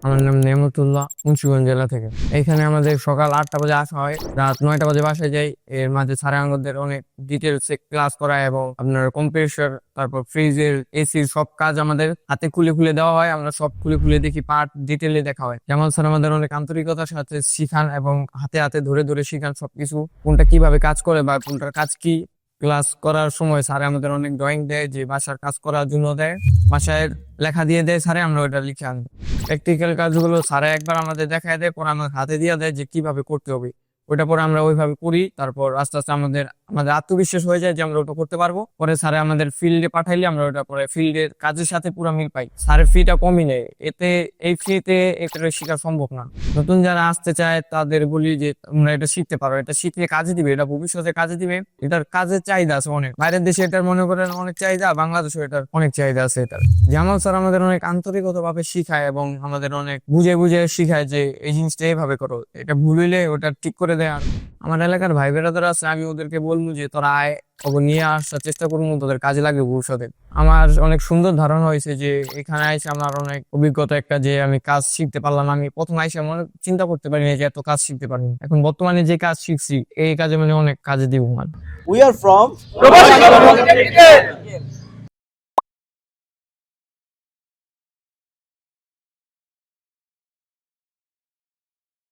আমার নাম নেমতুল্লাহ, মুন্সিগঞ্জ জেলা থেকে। এখানে আমাদের সকাল 8টা বাজে আসা হয়, রাত 9টা বাজে বাসায় যাই। এর মাঝে স্যার আমাদের অনেক ডিটেলস ক্লাস করায় এবং আপনার কম্প্রেসর, তারপর ফ্রিজের, এসির সব কাজ আমাদের হাতে খুলে খুলে দেওয়া হয়। আমরা সব খুলে খুলে দেখি, পার্ট ডিটেলে দেখা হয়। জামাল স্যার আমাদের অনেক আন্তরিকতার সাথে শিখান এবং হাতে হাতে ধরে ধরে শিখান সবকিছু, কোনটা কিভাবে কাজ করে বা কোনটার কাজ কি। ক্লাস করার সময় স্যার আমাদের অনেক ড্রয়িং দেয়, যে বাসার কাজ করার জন্য দেয়, বাসায় লেখা দিয়ে দেয় স্যারে, আমরা ওটা লিখে আনি। প্র্যাকটিক্যাল কাজগুলো স্যারে একবার আমাদের দেখায় দেয়, পরে আমাদের হাতে দিয়ে দেয় যে কিভাবে করতে হবে। ওইটা পরে আমরা ওইভাবে করি। তারপর আস্তে আস্তে আমাদের আমাদের আত্মবিশ্বাস হয়ে যায় যে আমরা ওটা করতে পারবো। পরে স্যারে আমাদের ফিল্ডে পাঠাইলে আমরা ওটা পরে ফিল্ডের কাজের সাথে পুরো মিল পাই। স্যারের ফিটা কমই নেই, এতে এই ফিতে এটা শেখা সম্ভব না। নতুন যারা আসতে চায় তাদের বলি যে তোমরা এটা শিখতে পারো, এটা শিখলে কাজে দিবে, এটা ভবিষ্যতে কাজে দিবে। এটার কাজের চাহিদা আছে অনেক, বাইরের দেশে এটার মনে করেন অনেক চাহিদা, বাংলাদেশে এটার অনেক চাহিদা আছে এটার। জামাল স্যার আমাদের অনেক আন্তরিকতা ভাবে শিখায় এবং আমাদের অনেক বুঝে বুঝে শিখায় যে এই জিনিসটা এইভাবে করো, এটা ভুল হইলে ওটা ঠিক করে দেয়। আর আমার এলাকার ভাই বেড়াদার আছে, আমি ওদেরকে বলবো যে তোরা আয়, ওকে নিয়ে আসার চেষ্টা করবো, তোদের কাজে লাগবে ভবিষ্যতে। আমার অনেক সুন্দর ধারণা হয়েছে যে এখানে এসে আমার অনেক অভিজ্ঞতা একটা, যে আমি কাজ শিখতে পারলাম। আমি প্রথম আইসা মনে চিন্তা করতে পারিনি যে এত কাজ শিখতে পারিনি, এখন বর্তমানে যে কাজ শিখছি এই কাজে মানে অনেক কাজে দিব। We are from Probation